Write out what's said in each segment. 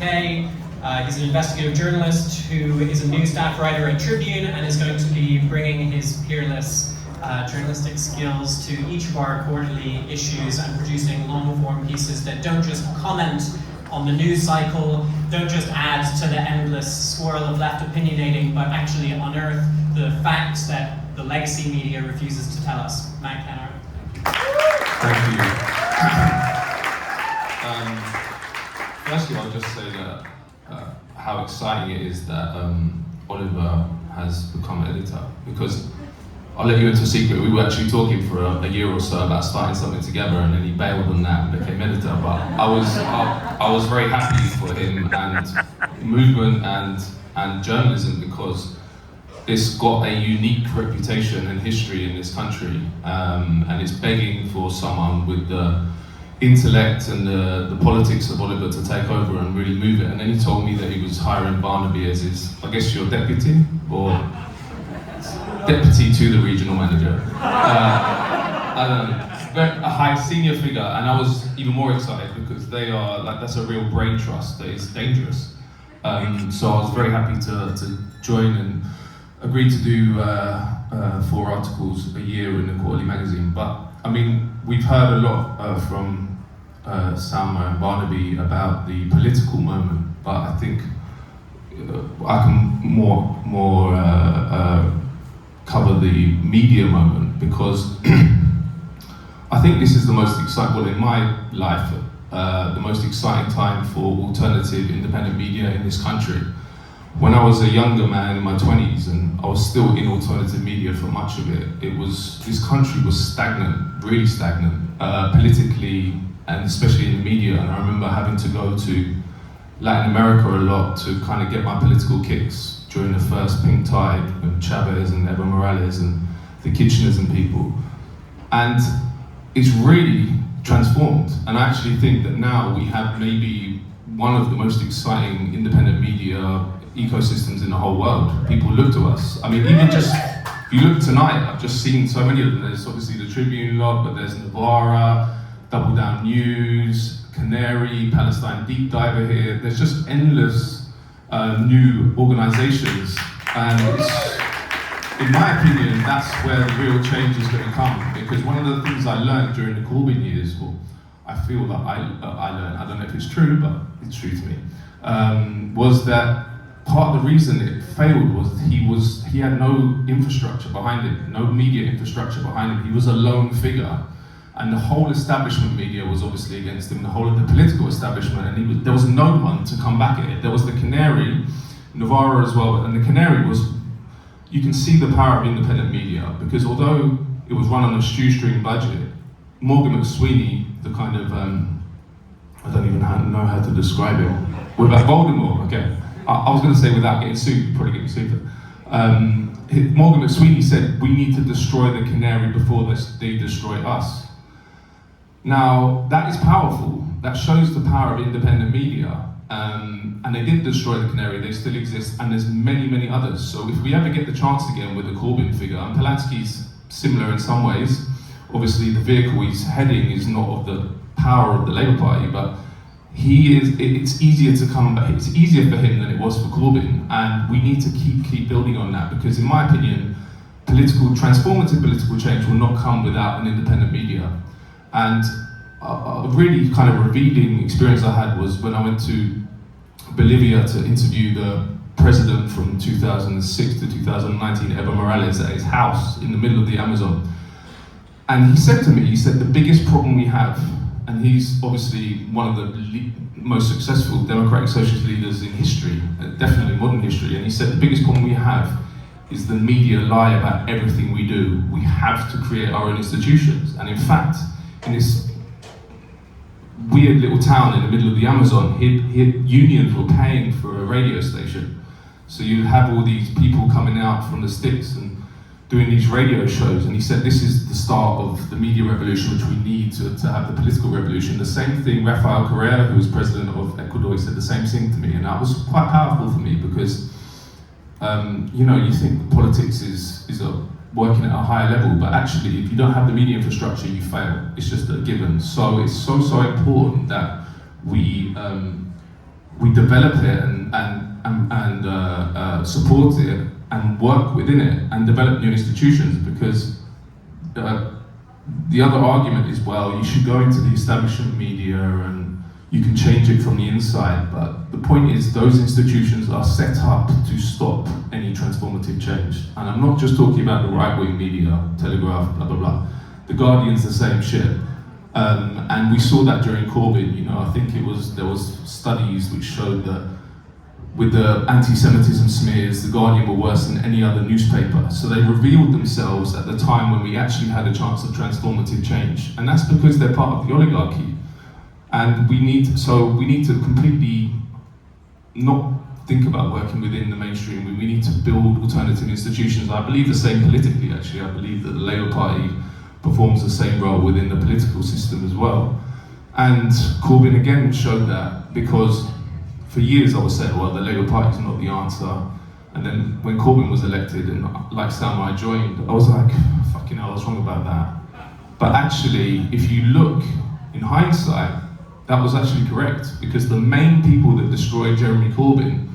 UK. He's an investigative journalist who is a new staff writer at Tribune and is going to be bringing his peerless journalistic skills to each of our quarterly issues and producing long-form pieces that don't just comment on the news cycle, don't just add to the endless swirl of left opinionating, but actually unearth the facts that the legacy media refuses to tell us. Matt Kennard. Thank you. Firstly, I'll just say that how exciting it is that Oliver has become editor, because I'll let you into a secret. We were actually talking for a year or so about starting something together, and then he bailed on that and became editor. But I was very happy for him and movement and journalism, because it's got a unique reputation and history in this country, and it's begging for someone with the intellect and the politics of Oliver to take over and really move it. And then he told me that he was hiring Barnaby as his, I guess, your deputy, or deputy to the regional manager. A high senior figure, and I was even more excited because they are, like, that's a real brain trust that is dangerous. So I was very happy to join and agreed to do 4 articles a year in the quarterly magazine. But I mean, we've heard a lot from Salma and Barnaby about the political moment, but I think I can more cover the media moment, because I think this is the most exciting, well, in my life, the most exciting time for alternative independent media in this country. When I was a younger man in my 20s, and I was still in alternative media for much of it, this country was stagnant, really stagnant, politically, and especially in the media. And I remember having to go to Latin America a lot to kind of get my political kicks during the first pink tide, and Chavez and Evo Morales and the Kitcheners and people. And it's really transformed. And I actually think that now we have maybe one of the most exciting independent media ecosystems in the whole world. People look to us. I mean, even just, if you look tonight, I've just seen so many of them. There's obviously the Tribune lot, but there's Novara, Double Down News, Canary, Palestine Deep Diver here. There's just endless new organizations. And in my opinion, that's where the real change is going to come. Because one of the things I learned during the Corbyn years, well, I feel that I learned, I don't know if it's true, but it's true to me, was that part of the reason it failed was he had no infrastructure behind him, no media infrastructure behind him. He was a lone figure, and the whole establishment media was obviously against him, the whole of the political establishment, and there was no one to come back at it. There was the Canary, Navarro as well, and the Canary was, you can see the power of independent media, because although it was run on a shoestring budget, Morgan McSweeney, the kind of, I don't even know how to describe it. What about Voldemort? Okay. I was going to say without getting sued, you'd probably get me sued. Morgan McSweeney said, we need to destroy the Canary before they destroy us. Now, that is powerful. That shows the power of independent media. And they didn't destroy the Canary, they still exist, and there's many, many others. So if we ever get the chance again with the Corbyn figure, and Polanski's similar in some ways, obviously the vehicle he's heading is not of the power of the Labour Party, but it's easier to come back. It's easier for him than it was for Corbyn, and we need to keep building on that, because in my opinion, transformative political change will not come without an independent media. And a really kind of revealing experience I had was when I went to Bolivia to interview the president from 2006 to 2019, Evo Morales, at his house in the middle of the Amazon. And he said to me, he said, the biggest problem we have, and he's obviously one of the most successful democratic socialist leaders in history, definitely modern history, and he said the biggest problem we have is the media lie about everything we do. We have to create our own institutions. And in fact, in this weird little town in the middle of the Amazon, unions were paying for a radio station. So you have all these people coming out from the sticks and doing these radio shows, and he said this is the start of the media revolution, which we need to have the political revolution. The same thing, Rafael Correa, who was president of Ecuador, said the same thing to me, and that was quite powerful for me, because you think politics is working at a higher level, but actually if you don't have the media infrastructure, you fail. It's just a given. So it's so important that we we develop it and support it and work within it and develop new institutions, because the other argument is, well, you should go into the establishment media and you can change it from the inside, but the point is those institutions are set up to stop any transformative change. And I'm not just talking about the right-wing media, Telegraph, blah, blah, blah. The Guardian's the same shit. And we saw that during Corbyn, you know, I think there was studies which showed that with the anti-Semitism smears, the Guardian were worse than any other newspaper. So they revealed themselves at the time when we actually had a chance of transformative change. And that's because they're part of the oligarchy. And we need to completely not think about working within the mainstream. We need to build alternative institutions. I believe the same politically, actually. I believe that the Labour Party performs the same role within the political system as well. And Corbyn again showed that, because for years I was saying, well, the Labour Party is not the answer. And then when Corbyn was elected, and like Sam, I joined, I was like, fucking hell, I was wrong about that. But actually, if you look in hindsight, that was actually correct, because the main people that destroyed Jeremy Corbyn,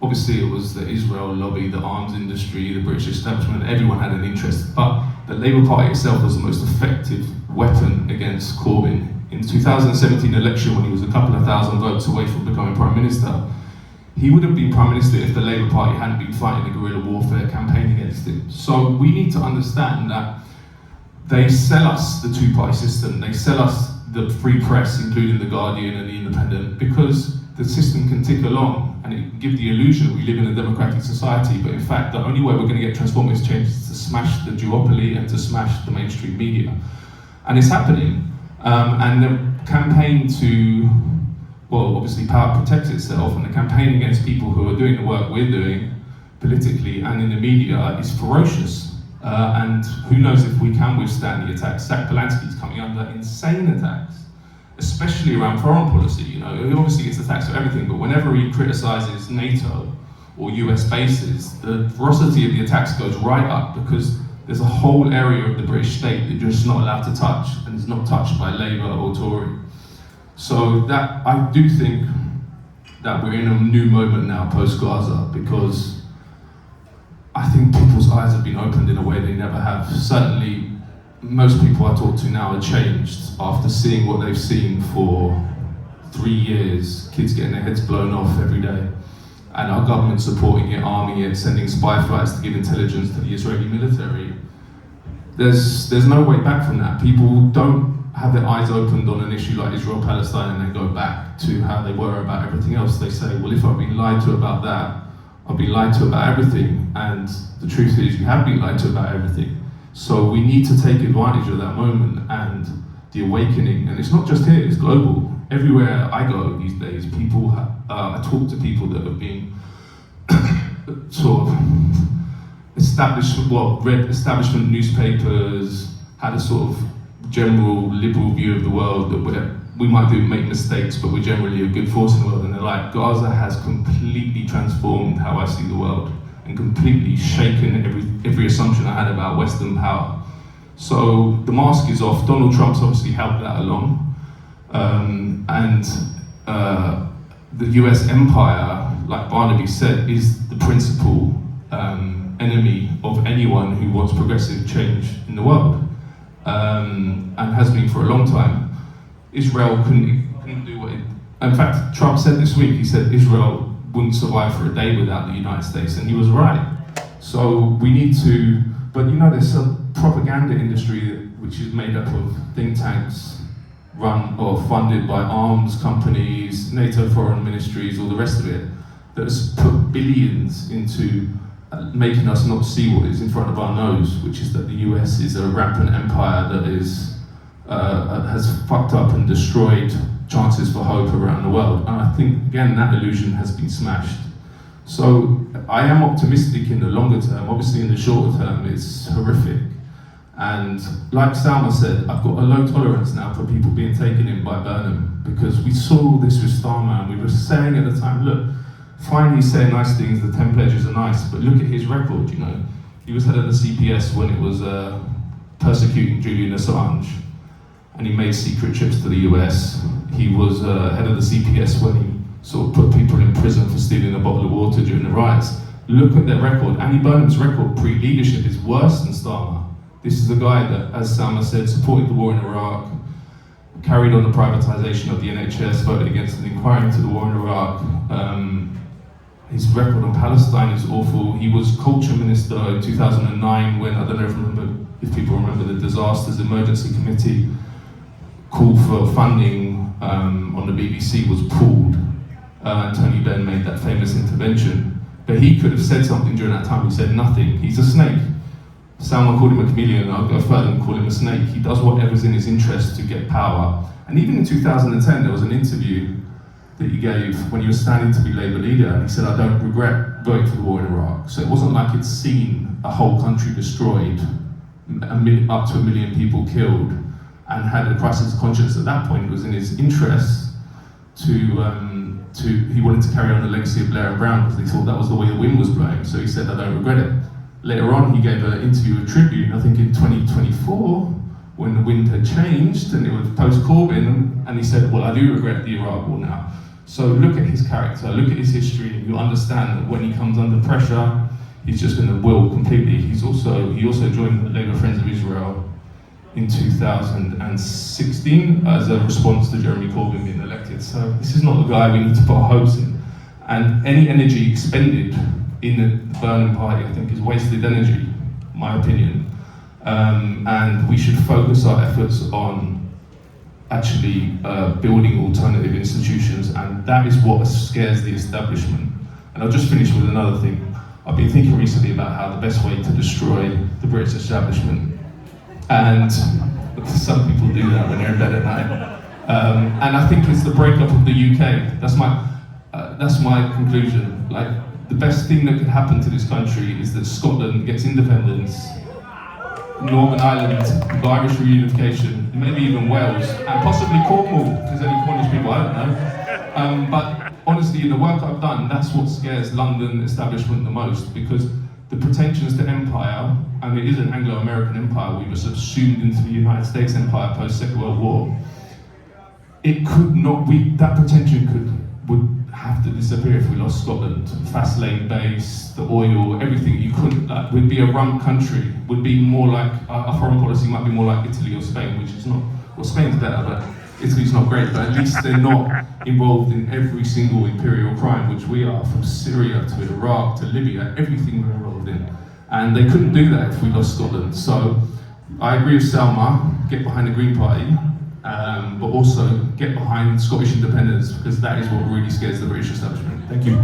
obviously it was the Israel lobby, the arms industry, the British establishment, everyone had an interest, but the Labour Party itself was the most effective weapon against Corbyn. In the 2017 election, when he was a couple of thousand votes away from becoming Prime Minister, he would have been Prime Minister if the Labour Party hadn't been fighting the guerrilla warfare campaign against him. So we need to understand that they sell us the two-party system, they sell us the free press, including the Guardian and the Independent, because the system can tick along and it can give the illusion that we live in a democratic society, but in fact the only way we're going to get transformative change is to smash the duopoly and to smash the mainstream media. And it's happening. And the campaign to, well, obviously power protects itself, and the campaign against people who are doing the work we're doing politically and in the media is ferocious. And who knows if we can withstand the attacks. Zach Polanski's coming under insane attacks, especially around foreign policy. You know, he obviously gets attacked for everything, but whenever he criticizes NATO or US bases, the ferocity of the attacks goes right up, because there's a whole area of the British state that you're just not allowed to touch, and it's not touched by Labour or Tory. So that, I do think that we're in a new moment now post-Gaza, because I think people's eyes have been opened in a way they never have. Certainly, most people I talk to now are changed after seeing what they've seen for 3 years, kids getting their heads blown off every day, and our government supporting it, arming it, sending spy flights to give intelligence to the Israeli military. There's no way back from that. People don't have their eyes opened on an issue like Israel-Palestine and then go back to how they were about everything else. They say, well, if I've been lied to about that, I've been lied to about everything. And the truth is, you have been lied to about everything. So we need to take advantage of that moment and the awakening. And it's not just here, it's global. Everywhere I go these days, people, I talk to people that have been sort of read establishment newspapers, had a sort of general liberal view of the world, that we might make mistakes, but we're generally a good force in the world. And they're like, Gaza has completely transformed how I see the world and completely shaken every assumption I had about Western power. So the mask is off. Donald Trump's obviously helped that along. The US empire, like Barnaby said, is the principal enemy of anyone who wants progressive change in the world, and has been for a long time. Israel couldn't do what it... In fact, Trump said this week, he said Israel wouldn't survive for a day without the United States, and he was right. So we need to... But you know, there's a propaganda industry which is made up of think tanks run or funded by arms companies, NATO foreign ministries, all the rest of it, that has put billions into making us not see what is in front of our nose, which is that the US is a rampant empire that is has fucked up and destroyed chances for hope around the world. And I think, again, that illusion has been smashed. So I am optimistic in the longer term. Obviously in the shorter term, it's horrific. And like Salma said, I've got a low tolerance now for people being taken in by Burnham, because we saw this with Starman. We were saying at the time, look, fine, he's saying nice things, the 10 pledges are nice, but look at his record, you know. He was head of the CPS when it was persecuting Julian Assange, and he made secret trips to the US. He was head of the CPS when he sort of put people in prison for stealing a bottle of water during the riots. Look at their record. Annie Burnham's record pre-leadership is worse than Starmer. This is a guy that, as Salma said, supported the war in Iraq, carried on the privatisation of the NHS, voted against an inquiry into the war in Iraq. His record on Palestine is awful. He was culture minister in 2009 when, I don't know if people remember, the Disasters Emergency Committee call for funding on the BBC was pulled. Tony Benn made that famous intervention. But he could have said something during that time. He said nothing. He's a snake. Someone called him a chameleon, I'll go further and call him a snake. He does whatever's in his interest to get power. And even in 2010, there was an interview that he gave when he was standing to be Labour leader, and he said, I don't regret voting for the war in Iraq. So it wasn't like it's seen a whole country destroyed, up to 1 million people killed, and had a crisis of conscience at that point. It was in his interest he wanted to carry on the legacy of Blair and Brown because they thought that was the way the wind was blowing. So he said, I don't regret it. Later on, he gave an interview with Tribune, I think in 2024, when the wind had changed, and it was post-Corbyn, and he said, well, I do regret the Iraq war now. So look at his character, look at his history, and you understand that when he comes under pressure, he's just going to will completely. He also joined the Labour Friends of Israel in 2016 as a response to Jeremy Corbyn being elected. So this is not the guy we need to put our hopes in. And any energy expended in the Burnham party, I think, is wasted energy, my opinion. And we should focus our efforts on actually building alternative institutions, and that is what scares the establishment. And I'll just finish with another thing. I've been thinking recently about how the best way to destroy the British establishment, and some people do that when they're in bed at night, and I think it's the breakup of the UK. That's my conclusion. Like, the best thing that could happen to this country is that Scotland gets independence, Northern Ireland, the Irish reunification, maybe even Wales, and possibly Cornwall, if there's any Cornish people, I don't know. But honestly, in the work I've done, that's what scares London establishment the most, because the pretensions to empire, and it is an Anglo-American empire, we were subsumed into the United States empire post-Second World War. It could not, that pretension would have to disappear if we lost Scotland. Fast lane base, the oil, everything. You couldn't, we'd be a rump country. Would be more like, our foreign policy might be more like Italy or Spain, which is not, well, Spain's better, but Italy's not great, but at least they're not involved in every single imperial crime, which we are, from Syria to Iraq to Libya, everything we're involved in. And they couldn't do that if we lost Scotland. So I agree with Selma, get behind the Green Party, but also get behind Scottish independence, because that is what really scares the British establishment. Thank you.